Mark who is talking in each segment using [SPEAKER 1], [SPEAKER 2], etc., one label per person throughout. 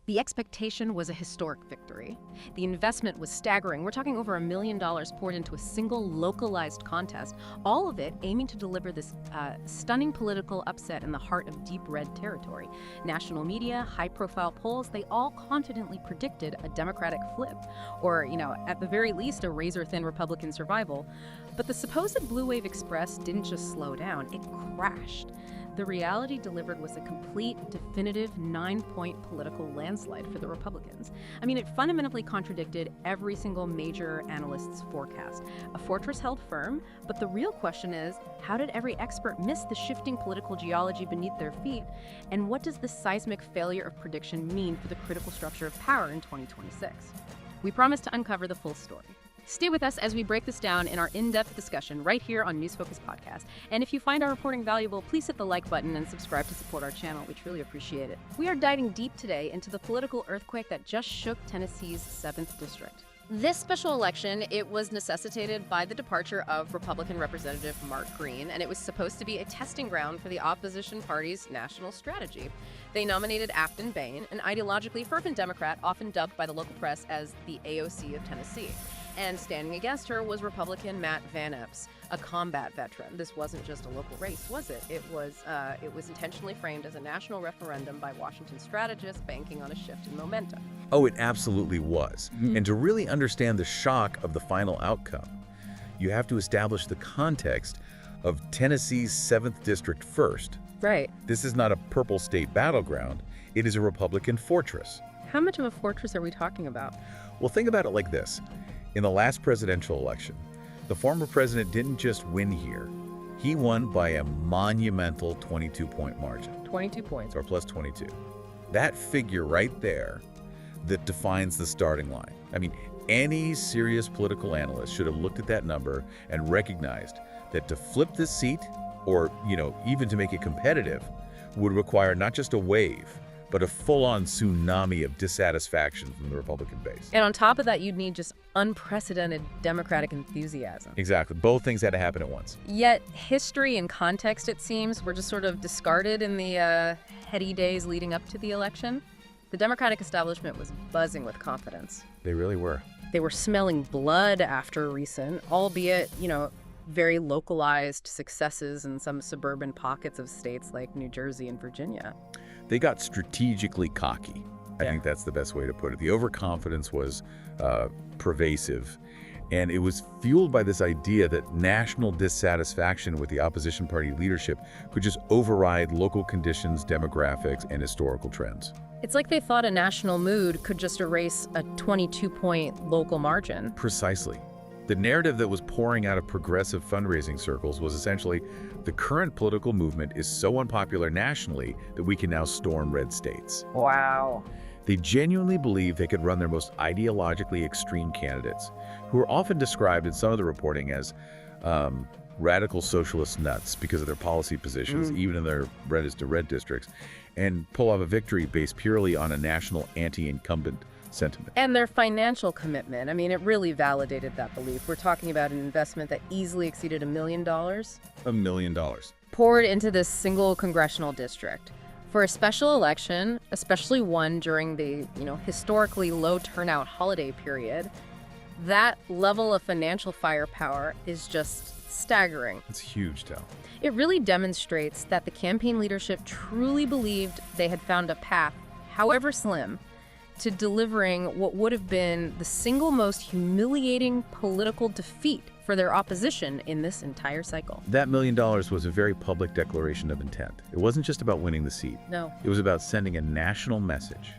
[SPEAKER 1] The expectation was a historic victory. The investment was staggering. We're talking over $1 million poured into a single localized contest, all of it aiming to deliver this stunning political upset in the heart of deep red territory. National media, high-profile polls, they all confidently predicted a Democratic flip, or, at the very least, a razor-thin Republican survival. But the supposed Blue Wave Express didn't just slow down, it crashed. The reality delivered was a complete, definitive 9-point political landslide for the Republicans. It fundamentally contradicted every single major analyst's forecast. A fortress held firm, but the real question is, how did every expert miss the shifting political geology beneath their feet? And what does this seismic failure of prediction mean for the critical structure of power in 2026? We promise to uncover the full story. Stay with us as we break this down in our in-depth discussion right here on News Focus Podcast. And if you find our reporting valuable, please hit the like button and subscribe to support our channel. We truly appreciate it. We are diving deep today into the political earthquake that just shook Tennessee's 7th District. This special election, it was necessitated by the departure of Republican Representative Mark Green, and it was supposed to be a testing ground for the opposition party's national strategy. They nominated Afton Bain, an ideologically fervent Democrat, often dubbed by the local press as the AOC of Tennessee. And standing against her was Republican Matt Van Epps, a combat veteran. This wasn't just a local race, was it? It was intentionally framed as a national referendum by Washington strategists banking on a shift in momentum.
[SPEAKER 2] Oh, it absolutely was. And to really understand the shock of the final outcome, you have to establish the context of Tennessee's 7th District first.
[SPEAKER 1] Right.
[SPEAKER 2] This is not a purple state battleground. It is a Republican fortress.
[SPEAKER 1] How much of a fortress are we talking about?
[SPEAKER 2] Well, think about it like this. In the last presidential election, the former president didn't just win here. He won by a monumental 22-point margin.
[SPEAKER 1] 22 points.
[SPEAKER 2] Or plus 22. That figure right there that defines the starting line. Any serious political analyst should have looked at that number and recognized that to flip this seat, or, even to make it competitive, would require not just a wave, but a full-on tsunami of dissatisfaction from the Republican base.
[SPEAKER 1] And on top of that, you'd need just unprecedented Democratic enthusiasm.
[SPEAKER 2] Exactly. Both things had to happen at once.
[SPEAKER 1] Yet history and context, it seems, were just sort of discarded in the heady days leading up to the election. The Democratic establishment was buzzing with confidence.
[SPEAKER 2] They really were.
[SPEAKER 1] They were smelling blood after recent, albeit, very localized successes in some suburban pockets of states like New Jersey and Virginia.
[SPEAKER 2] They got strategically cocky. I think that's the best way to put it. The overconfidence was pervasive, and it was fueled by this idea that national dissatisfaction with the opposition party leadership could just override local conditions, demographics, and historical trends.
[SPEAKER 1] It's like they thought a national mood could just erase a 22-point local margin.
[SPEAKER 2] Precisely. The narrative that was pouring out of progressive fundraising circles was essentially, the current political movement is so unpopular nationally that we can now storm red states.
[SPEAKER 1] Wow.
[SPEAKER 2] They genuinely believed they could run their most ideologically extreme candidates, who are often described in some of the reporting as radical socialist nuts because of their policy positions, even in their reddest to red districts, and pull off a victory based purely on a national anti-incumbent sentiment.
[SPEAKER 1] And their financial commitment, it really validated that belief. We're talking about an investment that easily exceeded $1 million.
[SPEAKER 2] $1 million.
[SPEAKER 1] Poured into this single congressional district. For a special election, especially one during the, historically low turnout holiday period, that level of financial firepower is just staggering.
[SPEAKER 2] It's huge, Tal.
[SPEAKER 1] It really demonstrates that the campaign leadership truly believed they had found a path, however slim, to delivering what would have been the single most humiliating political defeat for their opposition in this entire cycle.
[SPEAKER 2] That $1 million was a very public declaration of intent. It wasn't just about winning the seat.
[SPEAKER 1] No.
[SPEAKER 2] It was about sending a national message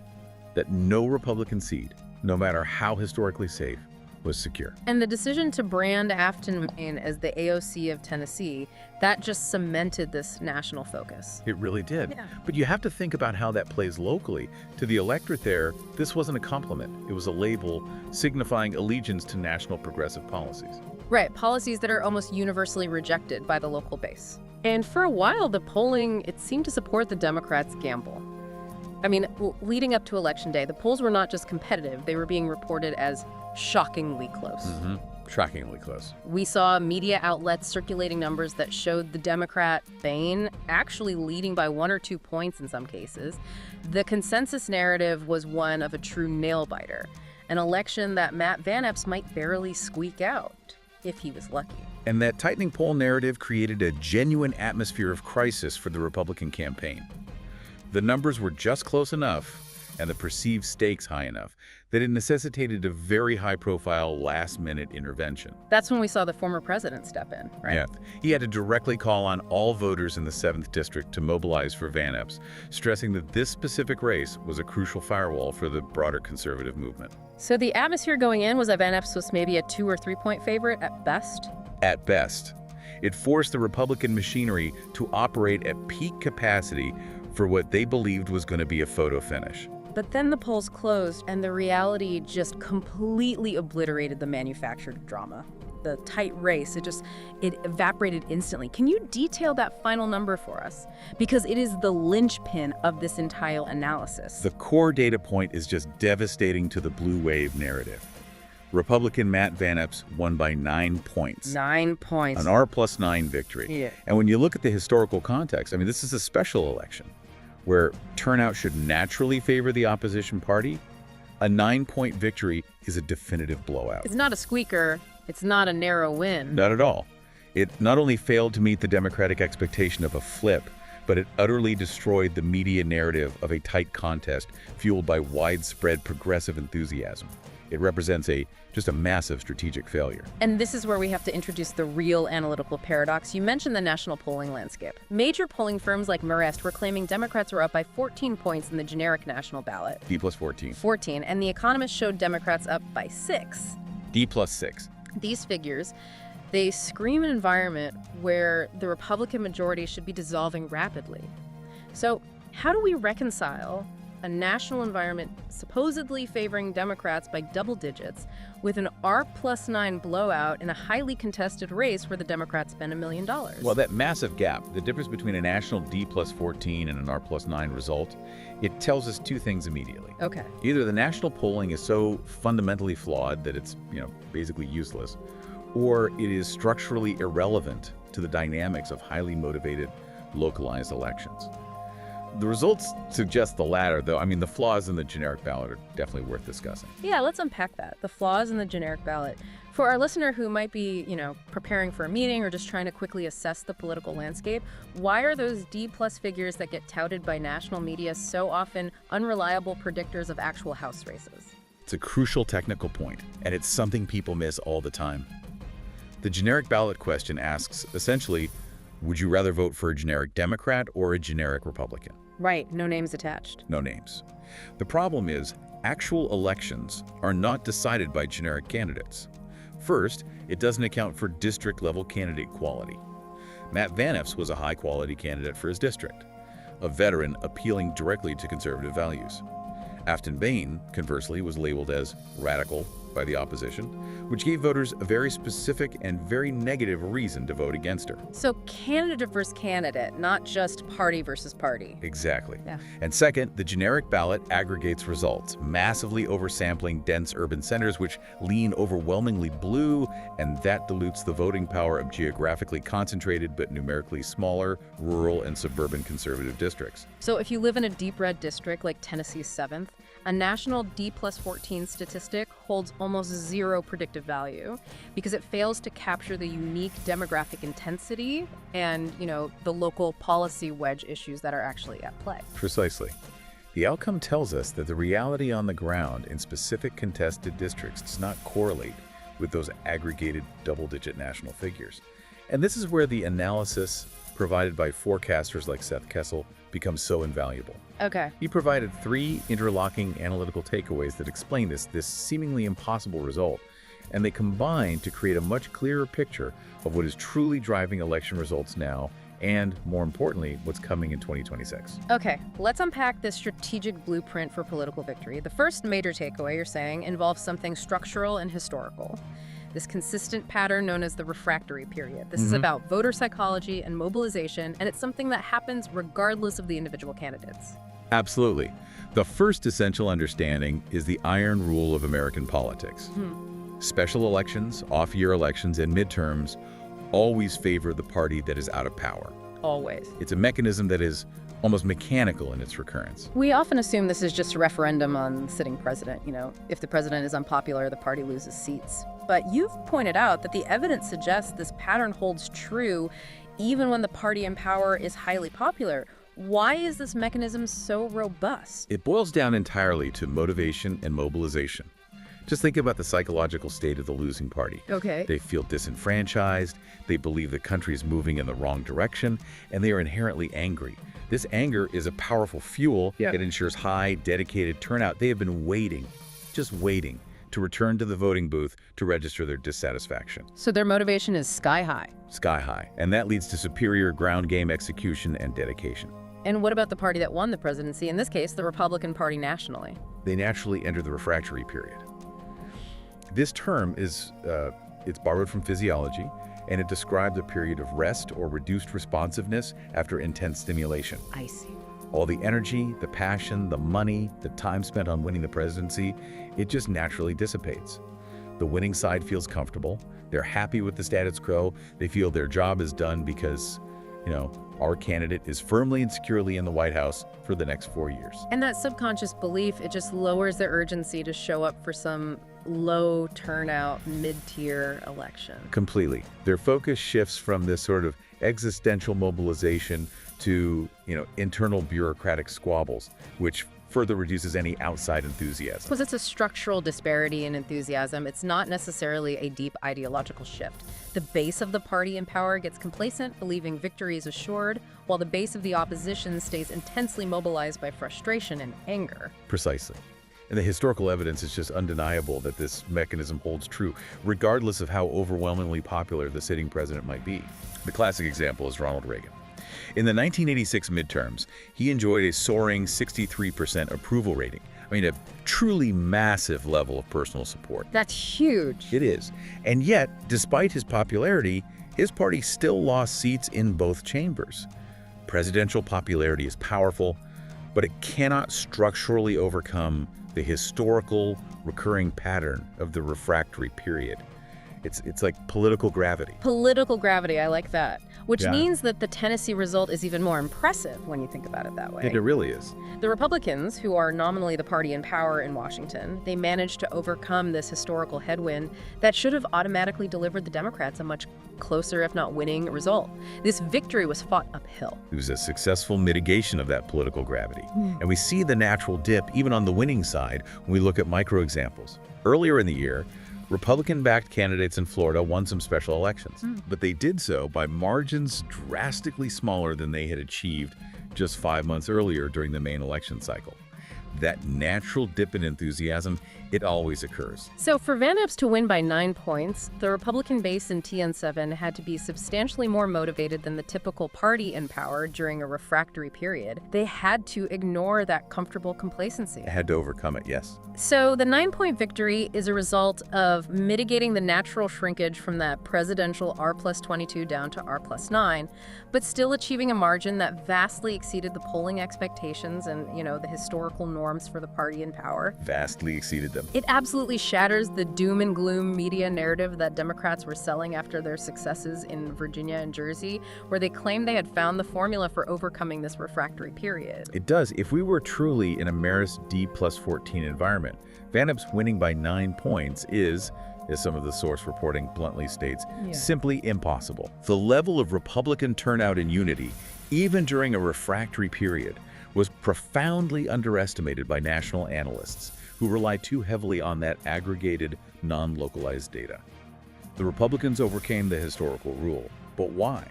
[SPEAKER 2] that no Republican seat, no matter how historically safe, was secure.
[SPEAKER 1] And the decision to brand Afton Bain as the AOC of Tennessee, that just cemented this national focus.
[SPEAKER 2] It really did.
[SPEAKER 1] Yeah.
[SPEAKER 2] But you have to think about how that plays locally. To the electorate there, this wasn't a compliment. It was a label signifying allegiance to national progressive policies.
[SPEAKER 1] Right, policies that are almost universally rejected by the local base. And for a while, the polling, it seemed to support the Democrats' gamble. Leading up to Election Day, the polls were not just competitive, they were being reported as shockingly close.
[SPEAKER 2] Shockingly close.
[SPEAKER 1] We saw media outlets circulating numbers that showed the Democrat Bain actually leading by 1 or 2 points in some cases. The consensus narrative was one of a true nail-biter, an election that Matt Van Epps might barely squeak out, if he was lucky.
[SPEAKER 2] And that tightening poll narrative created a genuine atmosphere of crisis for the Republican campaign. The numbers were just close enough and the perceived stakes high enough that it necessitated a very high-profile last-minute intervention.
[SPEAKER 1] That's when we saw the former president step in, right?
[SPEAKER 2] Yeah. He had to directly call on all voters in the 7th District to mobilize for Van Epps, stressing that this specific race was a crucial firewall for the broader conservative movement.
[SPEAKER 1] So the atmosphere going in was that Van Epps was maybe a 2 or 3 point favorite at best?
[SPEAKER 2] At best. It forced the Republican machinery to operate at peak capacity for what they believed was going to be a photo finish.
[SPEAKER 1] But then the polls closed, and the reality just completely obliterated the manufactured drama. The tight race, it evaporated instantly. Can you detail that final number for us? Because it is the linchpin of this entire analysis.
[SPEAKER 2] The core data point is just devastating to the blue wave narrative. Republican Matt Van Epps won by 9 points.
[SPEAKER 1] 9 points.
[SPEAKER 2] An R+9 victory.
[SPEAKER 1] Yeah.
[SPEAKER 2] And when you look at the historical context, I mean, this is a special election where turnout should naturally favor the opposition party. A 9-point victory is a definitive blowout.
[SPEAKER 1] It's not a squeaker. It's not a narrow win.
[SPEAKER 2] Not at all. It not only failed to meet the Democratic expectation of a flip, but it utterly destroyed the media narrative of a tight contest fueled by widespread progressive enthusiasm. It represents just a massive strategic failure.
[SPEAKER 1] And this is where we have to introduce the real analytical paradox. You mentioned the national polling landscape. Major polling firms like Marist were claiming Democrats were up by 14 points in the generic national ballot.
[SPEAKER 2] D+14.
[SPEAKER 1] 14, and The Economist showed Democrats up by 6.
[SPEAKER 2] D+6.
[SPEAKER 1] These figures, they scream an environment where the Republican majority should be dissolving rapidly. So how do we reconcile a national environment supposedly favoring Democrats by double digits with an R+9 blowout in a highly contested race where the Democrats spend $1 million?
[SPEAKER 2] Well, that massive gap, the difference between a national D+14 and an R+9 result, it tells us two things immediately.
[SPEAKER 1] Okay.
[SPEAKER 2] Either the national polling is so fundamentally flawed that it's, basically useless, or it is structurally irrelevant to the dynamics of highly motivated, localized elections. The results suggest the latter, though. I mean, the flaws in the generic ballot are definitely worth discussing.
[SPEAKER 1] Yeah, let's unpack that. The flaws in the generic ballot. For our listener who might be, preparing for a meeting or just trying to quickly assess the political landscape, why are those D-plus figures that get touted by national media so often unreliable predictors of actual House races?
[SPEAKER 2] It's a crucial technical point, and it's something people miss all the time. The generic ballot question asks, essentially, would you rather vote for a generic Democrat or a generic Republican?
[SPEAKER 1] Right, no names attached.
[SPEAKER 2] No names. The problem is, actual elections are not decided by generic candidates. First, it doesn't account for district-level candidate quality. Matt Van Epps was a high-quality candidate for his district, a veteran appealing directly to conservative values. Afton Bain, conversely, was labeled as radical by the opposition, which gave voters a very specific and very negative reason to vote against her.
[SPEAKER 1] So candidate versus candidate, not just party versus party.
[SPEAKER 2] Exactly.
[SPEAKER 1] Yeah.
[SPEAKER 2] And second, the generic ballot aggregates results, massively oversampling dense urban centers which lean overwhelmingly blue, and that dilutes the voting power of geographically concentrated but numerically smaller rural and suburban conservative districts.
[SPEAKER 1] So if you live in a deep red district like Tennessee's 7th, a national D+14 statistic holds almost zero predictive value because it fails to capture the unique demographic intensity and, the local policy wedge issues that are actually at play.
[SPEAKER 2] Precisely. The outcome tells us that the reality on the ground in specific contested districts does not correlate with those aggregated double-digit national figures. And this is where the analysis provided by forecasters like Seth Kessel becomes so invaluable.
[SPEAKER 1] Okay.
[SPEAKER 2] He provided 3 interlocking analytical takeaways that explain this seemingly impossible result, and they combine to create a much clearer picture of what is truly driving election results now and, more importantly, what's coming in 2026.
[SPEAKER 1] Okay, let's unpack this strategic blueprint for political victory. The first major takeaway, you're saying, involves something structural and historical. This consistent pattern known as the refractory period. This is about voter psychology and mobilization, and it's something that happens regardless of the individual candidates.
[SPEAKER 2] Absolutely. The first essential understanding is the iron rule of American politics. Special elections, off-year elections, and midterms always favor the party that is out of power.
[SPEAKER 1] Always.
[SPEAKER 2] It's a mechanism that is almost mechanical in its recurrence.
[SPEAKER 1] We often assume this is just a referendum on sitting president. If the president is unpopular, the party loses seats. But you've pointed out that the evidence suggests this pattern holds true even when the party in power is highly popular. Why is this mechanism so robust?
[SPEAKER 2] It boils down entirely to motivation and mobilization. Just think about the psychological state of the losing party.
[SPEAKER 1] Okay.
[SPEAKER 2] They feel disenfranchised, they believe the country is moving in the wrong direction, and they are inherently angry. This anger is a powerful fuel that ensures high, dedicated turnout. They have been waiting, just waiting, to return to the voting booth to register their dissatisfaction.
[SPEAKER 1] So their motivation is sky high.
[SPEAKER 2] Sky high. And that leads to superior ground game execution and dedication.
[SPEAKER 1] And what about the party that won the presidency, in this case, the Republican Party nationally?
[SPEAKER 2] They naturally enter the refractory period. This term is it's borrowed from physiology, and it describes a period of rest or reduced responsiveness after intense stimulation.
[SPEAKER 1] I see.
[SPEAKER 2] All the energy, the passion, the money, the time spent on winning the presidency, it just naturally dissipates. The winning side feels comfortable. They're happy with the status quo. They feel their job is done because, our candidate is firmly and securely in the White House for the next 4 years.
[SPEAKER 1] And that subconscious belief, it just lowers their urgency to show up for some low turnout, mid-tier election.
[SPEAKER 2] Completely. Their focus shifts from this sort of existential mobilization to, internal bureaucratic squabbles, which further reduces any outside enthusiasm.
[SPEAKER 1] Because it's a structural disparity in enthusiasm. It's not necessarily a deep ideological shift. The base of the party in power gets complacent, believing victory is assured, while the base of the opposition stays intensely mobilized by frustration and anger.
[SPEAKER 2] Precisely. And the historical evidence is just undeniable that this mechanism holds true, regardless of how overwhelmingly popular the sitting president might be. The classic example is Ronald Reagan. In the 1986 midterms, he enjoyed a soaring 63% approval rating. A truly massive level of personal support.
[SPEAKER 1] That's huge.
[SPEAKER 2] It is. And yet, despite his popularity, his party still lost seats in both chambers. Presidential popularity is powerful, but it cannot structurally overcome the historical recurring pattern of the refractory period. It's like political gravity.
[SPEAKER 1] Political gravity, I like that. Which means that the Tennessee result is even more impressive when you think about it that way.
[SPEAKER 2] It really is.
[SPEAKER 1] The Republicans, who are nominally the party in power in Washington, they managed to overcome this historical headwind that should have automatically delivered the Democrats a much closer, if not winning, result. This victory was fought uphill.
[SPEAKER 2] It was a successful mitigation of that political gravity. And we see the natural dip even on the winning side when we look at micro examples. Earlier in the year, Republican-backed candidates in Florida won some special elections, but they did so by margins drastically smaller than they had achieved just 5 months earlier during the main election cycle. That natural dip in enthusiasm, it always occurs.
[SPEAKER 1] So for Van Epps to win by 9 points, the Republican base in TN7 had to be substantially more motivated than the typical party in power during a refractory period. They had to ignore that comfortable complacency.
[SPEAKER 2] Had to overcome it, yes.
[SPEAKER 1] So the 9-point victory is a result of mitigating the natural shrinkage from that presidential R+22 down to R+9, but still achieving a margin that vastly exceeded the polling expectations and, the historical norms for the party in power.
[SPEAKER 2] Vastly exceeded them.
[SPEAKER 1] It absolutely shatters the doom and gloom media narrative that Democrats were selling after their successes in Virginia and Jersey, where they claimed they had found the formula for overcoming this refractory period.
[SPEAKER 2] It does. If we were truly in a Marist D+14 environment, Van Epps winning by 9 points is, as some of the source reporting bluntly states, simply impossible. The level of Republican turnout and unity, even during a refractory period, was profoundly underestimated by national analysts who rely too heavily on that aggregated, non-localized data. The Republicans overcame the historical rule, but why?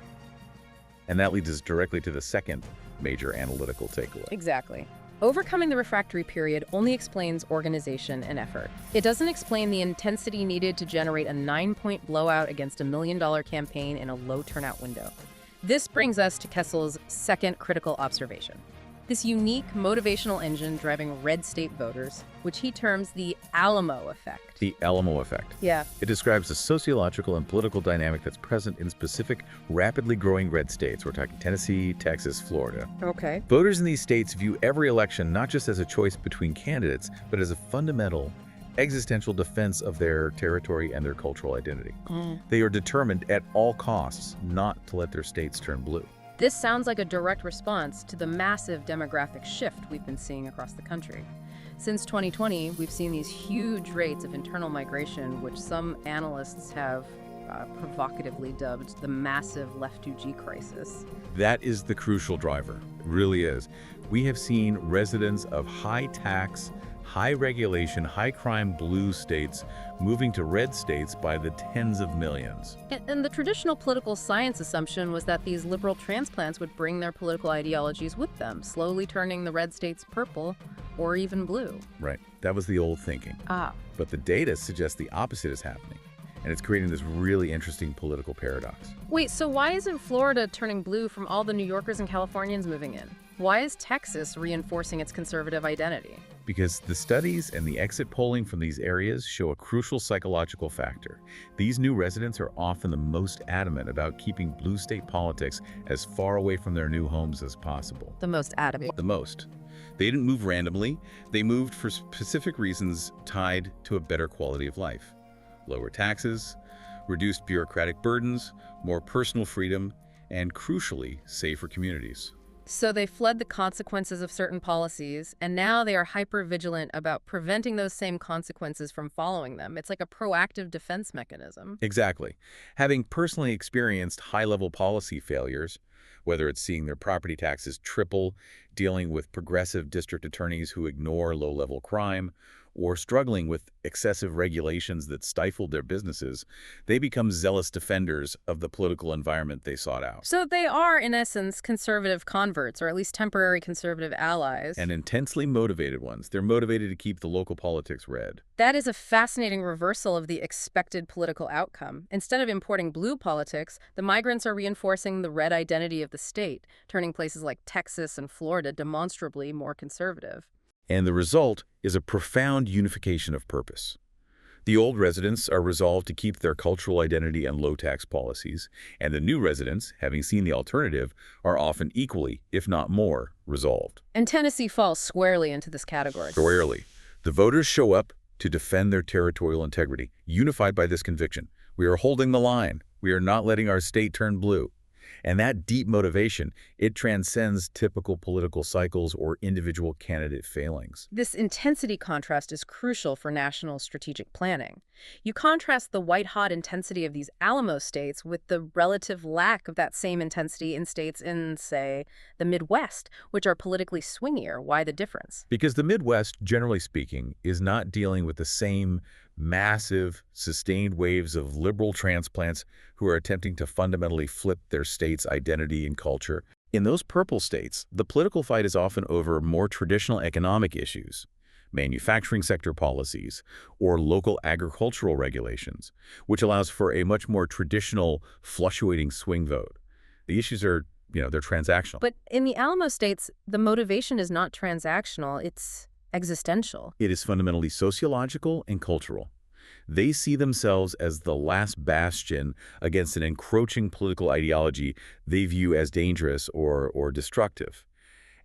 [SPEAKER 2] And that leads us directly to the second major analytical takeaway.
[SPEAKER 1] Exactly. Overcoming the refractory period only explains organization and effort. It doesn't explain the intensity needed to generate a 9-point blowout against a $1 million campaign in a low turnout window. This brings us to Kessel's second critical observation. This unique motivational engine driving red state voters, which he terms the Alamo effect.
[SPEAKER 2] The Alamo effect.
[SPEAKER 1] Yeah.
[SPEAKER 2] It describes the sociological and political dynamic that's present in specific, rapidly growing red states. We're talking Tennessee, Texas, Florida.
[SPEAKER 1] Okay.
[SPEAKER 2] Voters in these states view every election not just as a choice between candidates, but as a fundamental existential defense of their territory and their cultural identity.
[SPEAKER 1] Mm.
[SPEAKER 2] They are determined at all costs not to let their states turn blue.
[SPEAKER 1] This sounds like a direct response to the massive demographic shift we've been seeing across the country. Since 2020, we've seen these huge rates of internal migration, which some analysts have provocatively dubbed the massive left-2G crisis.
[SPEAKER 2] That is the crucial driver. It really is. We have seen residents of high tax, high regulation, high crime blue states moving to red states by the tens of millions.
[SPEAKER 1] And the traditional political science assumption was that these liberal transplants would bring their political ideologies with them, slowly turning the red states purple or even blue.
[SPEAKER 2] Right. That was the old thinking.
[SPEAKER 1] Ah.
[SPEAKER 2] But the data suggests the opposite is happening. And it's creating this really interesting political paradox.
[SPEAKER 1] Wait, so why isn't Florida turning blue from all the New Yorkers and Californians moving in? Why is Texas reinforcing its conservative identity?
[SPEAKER 2] Because the studies and the exit polling from these areas show a crucial psychological factor. These new residents are often the most adamant about keeping blue state politics as far away from their new homes as possible.
[SPEAKER 1] The most adamant.
[SPEAKER 2] The most. They didn't move randomly. They moved for specific reasons tied to a better quality of life. Lower taxes, reduced bureaucratic burdens, more personal freedom, and crucially, safer communities.
[SPEAKER 1] So they fled the consequences of certain policies, and now they are hyper-vigilant about preventing those same consequences from following them. It's like a proactive defense mechanism.
[SPEAKER 2] Exactly. Having personally experienced high-level policy failures, whether it's seeing their property taxes triple, dealing with progressive district attorneys who ignore low-level crime, or struggling with excessive regulations that stifled their businesses, they become zealous defenders of the political environment they sought out.
[SPEAKER 1] So they are, in essence, conservative converts, or at least temporary conservative allies.
[SPEAKER 2] And intensely motivated ones. They're motivated to keep the local politics red.
[SPEAKER 1] That is a fascinating reversal of the expected political outcome. Instead of importing blue politics, the migrants are reinforcing the red identity of the state, turning places like Texas and Florida demonstrably more conservative.
[SPEAKER 2] And the result is a profound unification of purpose. The old residents are resolved to keep their cultural identity and low-tax policies, and the new residents, having seen the alternative, are often equally, if not more, resolved.
[SPEAKER 1] And Tennessee falls squarely into this category.
[SPEAKER 2] Squarely. The voters show up to defend their territorial integrity, unified by this conviction. We are holding the line. We are not letting our state turn blue. And that deep motivation, it transcends typical political cycles or individual candidate failings.
[SPEAKER 1] This intensity contrast is crucial for national strategic planning. You contrast the white-hot intensity of these Alamo states with the relative lack of that same intensity in states in, say, the Midwest, which are politically swingier. Why the difference?
[SPEAKER 2] Because the Midwest, generally speaking, is not dealing with the same massive, sustained waves of liberal transplants who are attempting to fundamentally flip their state's identity and culture. In those purple states, the political fight is often over more traditional economic issues, manufacturing sector policies, or local agricultural regulations, which allows for a much more traditional, fluctuating swing vote. The issues are, they're transactional.
[SPEAKER 1] But in the Alamo states, the motivation is not transactional, it's existential.
[SPEAKER 2] It is fundamentally sociological and cultural. They see themselves as the last bastion against an encroaching political ideology they view as dangerous or destructive.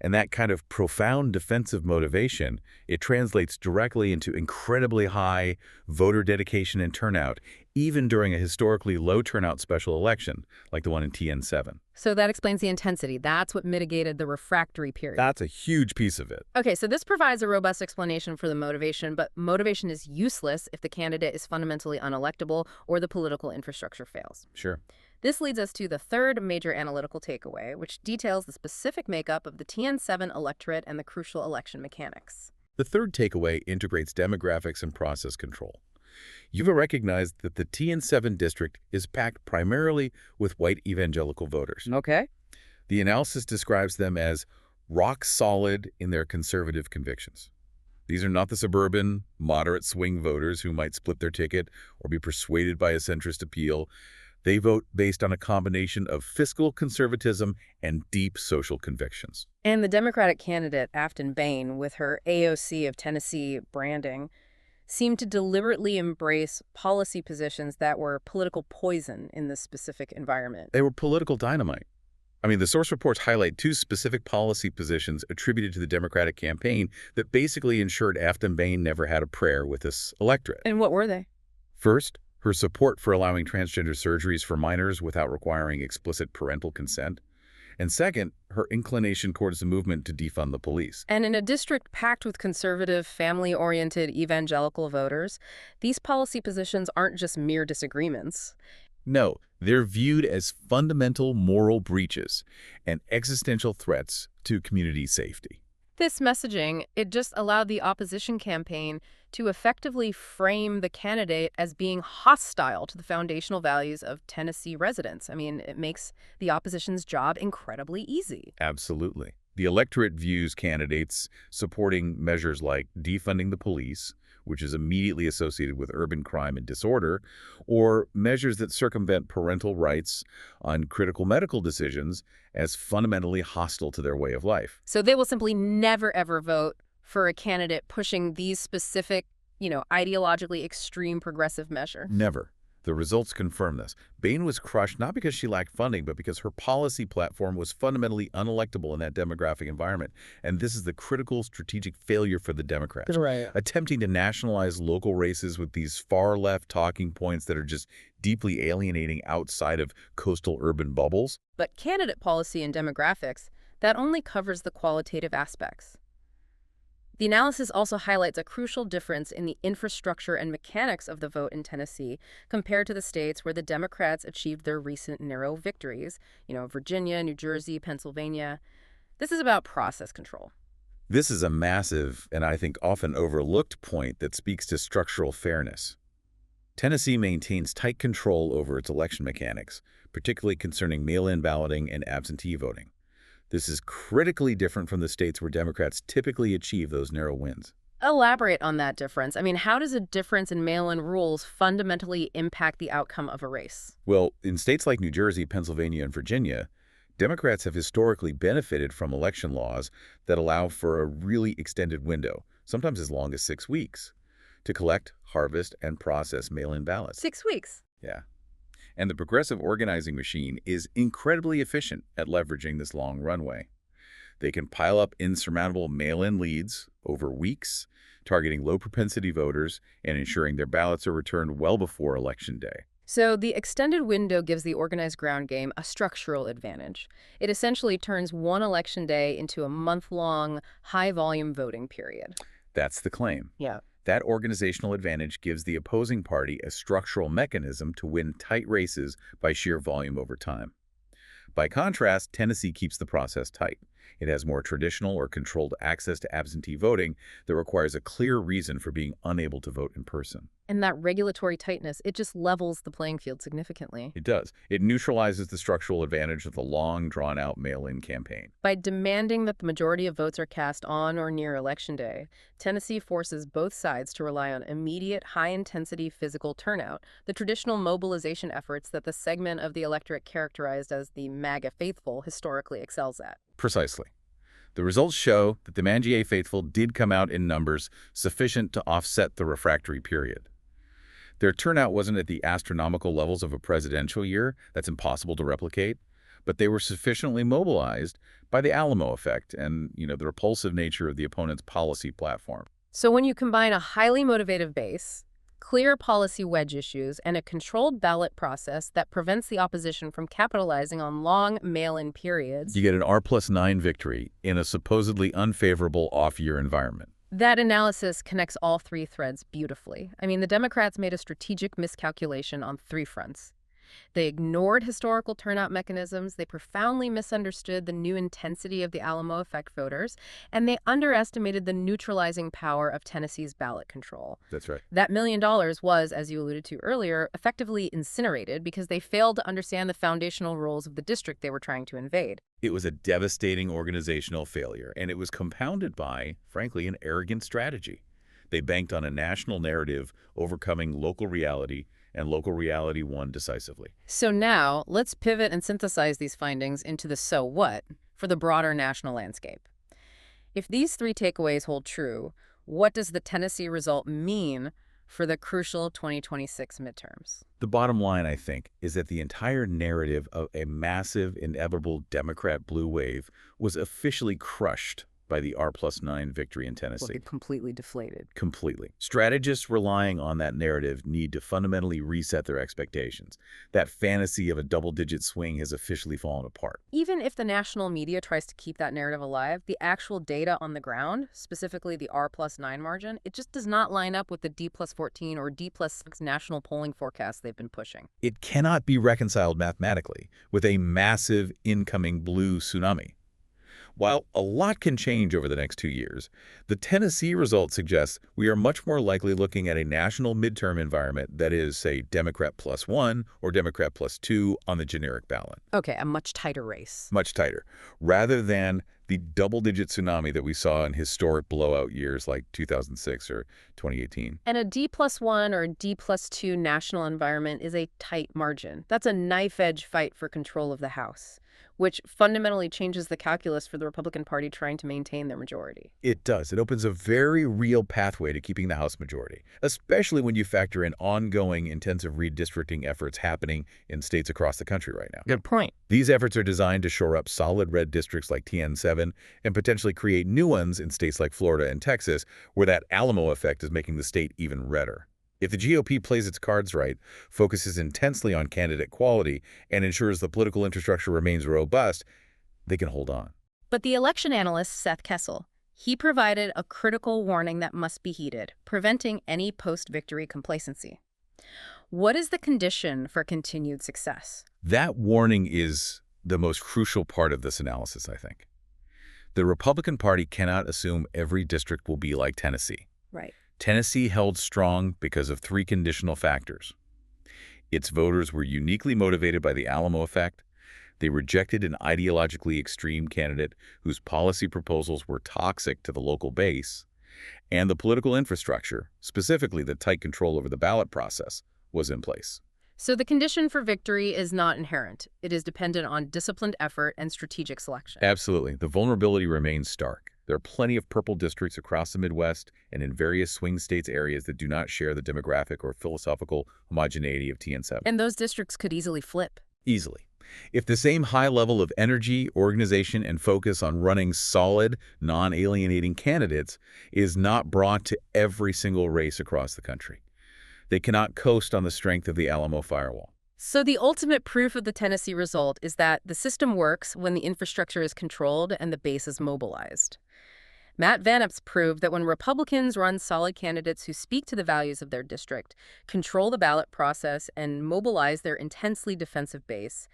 [SPEAKER 2] And that kind of profound defensive motivation, it translates directly into incredibly high voter dedication and turnout, even during a historically low turnout special election, like the one in TN7.
[SPEAKER 1] So that explains the intensity. That's what mitigated the refractory period.
[SPEAKER 2] That's a huge piece of it.
[SPEAKER 1] Okay, so this provides a robust explanation for the motivation, but motivation is useless if the candidate is fundamentally unelectable or the political infrastructure fails.
[SPEAKER 2] Sure.
[SPEAKER 1] This leads us to the third major analytical takeaway, which details the specific makeup of the TN7 electorate and the crucial election mechanics.
[SPEAKER 2] The third takeaway integrates demographics and process control. You've recognized that the TN7 district is packed primarily with white evangelical voters.
[SPEAKER 1] Okay.
[SPEAKER 2] The analysis describes them as rock solid in their conservative convictions. These are not the suburban, moderate swing voters who might split their ticket or be persuaded by a centrist appeal. They vote based on a combination of fiscal conservatism and deep social convictions.
[SPEAKER 1] And the Democratic candidate, Afton Bain, with her AOC of Tennessee branding, seemed to deliberately embrace policy positions that were political poison in this specific environment.
[SPEAKER 2] They were political dynamite. I mean, the source reports highlight two specific policy positions attributed to the Democratic campaign that basically ensured Afton Bain never had a prayer with this electorate.
[SPEAKER 1] And what were they?
[SPEAKER 2] First, her support for allowing transgender surgeries for minors without requiring explicit parental consent. And second, her inclination towards the movement to defund the police.
[SPEAKER 1] And in a district packed with conservative, family-oriented evangelical voters, these policy positions aren't just mere disagreements.
[SPEAKER 2] No, they're viewed as fundamental moral breaches and existential threats to community safety.
[SPEAKER 1] This messaging, it just allowed the opposition campaign to effectively frame the candidate as being hostile to the foundational values of Tennessee residents. I mean, it makes the opposition's job incredibly easy.
[SPEAKER 2] Absolutely. The electorate views candidates supporting measures like defunding the police, which is immediately associated with urban crime and disorder, or measures that circumvent parental rights on critical medical decisions as fundamentally hostile to their way of life.
[SPEAKER 1] So they will simply never, ever vote for a candidate pushing these specific, ideologically extreme progressive measures.
[SPEAKER 2] Never. The results confirm this. Bain was crushed not because she lacked funding, but because her policy platform was fundamentally unelectable in that demographic environment. And this is the critical strategic failure for the Democrats.
[SPEAKER 3] Right.
[SPEAKER 2] Attempting to nationalize local races with these far-left talking points that are just deeply alienating outside of coastal urban bubbles.
[SPEAKER 1] But candidate policy and demographics, that only covers the qualitative aspects. The analysis also highlights a crucial difference in the infrastructure and mechanics of the vote in Tennessee compared to the states where the Democrats achieved their recent narrow victories, Virginia, New Jersey, Pennsylvania. This is about process control.
[SPEAKER 2] This is a massive and I think often overlooked point that speaks to structural fairness. Tennessee maintains tight control over its election mechanics, particularly concerning mail-in balloting and absentee voting. This is critically different from the states where Democrats typically achieve those narrow wins.
[SPEAKER 1] Elaborate on that difference. I mean, how does a difference in mail-in rules fundamentally impact the outcome of a race?
[SPEAKER 2] Well, in states like New Jersey, Pennsylvania, and Virginia, Democrats have historically benefited from election laws that allow for a really extended window, sometimes as long as 6 weeks, to collect, harvest, and process mail-in ballots.
[SPEAKER 1] 6 weeks?
[SPEAKER 2] Yeah. And the progressive organizing machine is incredibly efficient at leveraging this long runway. They can pile up insurmountable mail-in leads over weeks, targeting low-propensity voters and ensuring their ballots are returned well before Election Day.
[SPEAKER 1] So the extended window gives the organized ground game a structural advantage. It essentially turns one election day into a month-long, high-volume voting period.
[SPEAKER 2] That's the claim.
[SPEAKER 1] Yeah.
[SPEAKER 2] That organizational advantage gives the opposing party a structural mechanism to win tight races by sheer volume over time. By contrast, Tennessee keeps the process tight. It has more traditional or controlled access to absentee voting that requires a clear reason for being unable to vote in person.
[SPEAKER 1] And that regulatory tightness, it just levels the playing field significantly.
[SPEAKER 2] It does. It neutralizes the structural advantage of the long, drawn-out mail-in campaign.
[SPEAKER 1] By demanding that the majority of votes are cast on or near Election Day, Tennessee forces both sides to rely on immediate, high-intensity physical turnout, the traditional mobilization efforts that the segment of the electorate characterized as the MAGA faithful historically excels at.
[SPEAKER 2] Precisely. The results show that the Mangier faithful did come out in numbers sufficient to offset the refractory period. Their turnout wasn't at the astronomical levels of a presidential year, that's impossible to replicate, but they were sufficiently mobilized by the Alamo effect and, the repulsive nature of the opponent's policy platform.
[SPEAKER 1] So when you combine a highly motivated base, clear policy wedge issues, and a controlled ballot process that prevents the opposition from capitalizing on long mail-in periods,
[SPEAKER 2] You get an R+9 victory in a supposedly unfavorable off-year environment.
[SPEAKER 1] that analysis connects all three threads beautifully. I mean, the Democrats made a strategic miscalculation on three fronts. They ignored historical turnout mechanisms, they profoundly misunderstood the new intensity of the Alamo effect voters, and they underestimated the neutralizing power of Tennessee's ballot control.
[SPEAKER 2] That's right.
[SPEAKER 1] That $1 million was, as you alluded to earlier, effectively incinerated because they failed to understand the foundational rules of the district they were trying to invade.
[SPEAKER 2] It was a devastating organizational failure, and it was compounded by, frankly, an arrogant strategy. They banked on a national narrative overcoming local reality, and local reality won decisively.
[SPEAKER 1] So now, let's pivot and synthesize these findings into the so what for the broader national landscape. If these three takeaways hold true, what does the Tennessee result mean for the crucial 2026 midterms.
[SPEAKER 2] The bottom line, I think, is that the entire narrative of a massive, inevitable Democrat blue wave was officially crushed by the R+9 victory in
[SPEAKER 1] Will
[SPEAKER 2] Tennessee.
[SPEAKER 1] be completely deflated.
[SPEAKER 2] Completely. Strategists relying on that narrative need to fundamentally reset their expectations. That fantasy of a double-digit swing has officially fallen apart.
[SPEAKER 1] Even if the national media tries to keep that narrative alive, the actual data on the ground, specifically the R+9 margin, it just does not line up with the D+14 or D+6 national polling forecasts they've been pushing.
[SPEAKER 2] It cannot be reconciled mathematically with a massive incoming blue tsunami. While a lot can change over the next 2 years, the Tennessee result suggests we are much more likely looking at a national midterm environment that is, say, Democrat +1 or Democrat +2 on the generic ballot.
[SPEAKER 1] Okay, a much tighter race.
[SPEAKER 2] Much tighter, rather than the double-digit tsunami that we saw in historic blowout years like 2006 or 2018.
[SPEAKER 1] And a D+1 or D+2 national environment is a tight margin. That's a knife-edge fight for control of the House, which fundamentally changes the calculus for the Republican Party trying to maintain their majority.
[SPEAKER 2] It does. It opens a very real pathway to keeping the House majority, especially when you factor in ongoing intensive redistricting efforts happening in states across the country right now.
[SPEAKER 1] Good point.
[SPEAKER 2] These efforts are designed to shore up solid red districts like TN7 and potentially create new ones in states like Florida and Texas, where that Alamo effect is making the state even redder. If the GOP plays its cards right, focuses intensely on candidate quality, and ensures the political infrastructure remains robust, they can hold on.
[SPEAKER 1] But the election analyst, Seth Kessel, he provided a critical warning that must be heeded, preventing any post-victory complacency. What is the condition for continued success?
[SPEAKER 2] That warning is the most crucial part of this analysis, I think. The Republican Party cannot assume every district will be like Tennessee.
[SPEAKER 1] Right.
[SPEAKER 2] Tennessee held strong because of 3 conditional factors. Its voters were uniquely motivated by the Alamo effect. They rejected an ideologically extreme candidate whose policy proposals were toxic to the local base. And the political infrastructure, specifically the tight control over the ballot process, was in place.
[SPEAKER 1] So the condition for victory is not inherent. It is dependent on disciplined effort and strategic selection.
[SPEAKER 2] Absolutely. The vulnerability remains stark. There are plenty of purple districts across the Midwest and in various swing states areas that do not share the demographic or philosophical homogeneity of TN7.
[SPEAKER 1] And those districts could easily flip.
[SPEAKER 2] Easily. If the same high level of energy, organization, and focus on running solid, non-alienating candidates is not brought to every single race across the country. They cannot coast on the strength of the Alamo firewall.
[SPEAKER 1] So the ultimate proof of the Tennessee result is that the system works when the infrastructure is controlled and the base is mobilized. Matt Vanop's proved that when Republicans run solid candidates who speak to the values of their district, control the ballot process, and mobilize their intensely defensive base,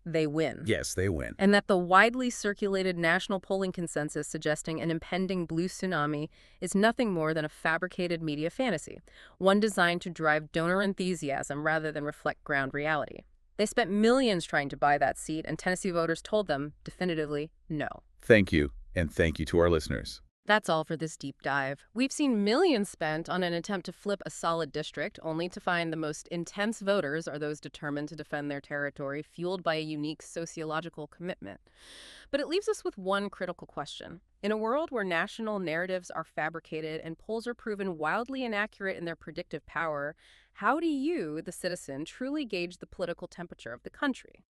[SPEAKER 1] they win.
[SPEAKER 2] Yes, they win.
[SPEAKER 1] And that the widely circulated national polling consensus suggesting an impending blue tsunami is nothing more than a fabricated media fantasy, one designed to drive donor enthusiasm rather than reflect ground reality. They spent millions trying to buy that seat, and Tennessee voters told them definitively no.
[SPEAKER 2] Thank you, and thank you to our listeners.
[SPEAKER 1] That's all for this deep dive. We've seen millions spent on an attempt to flip a solid district, only to find the most intense voters are those determined to defend their territory, fueled by a unique sociological commitment. But it leaves us with one critical question. In a world where national narratives are fabricated and polls are proven wildly inaccurate in their predictive power, how do you, the citizen, truly gauge the political temperature of the country?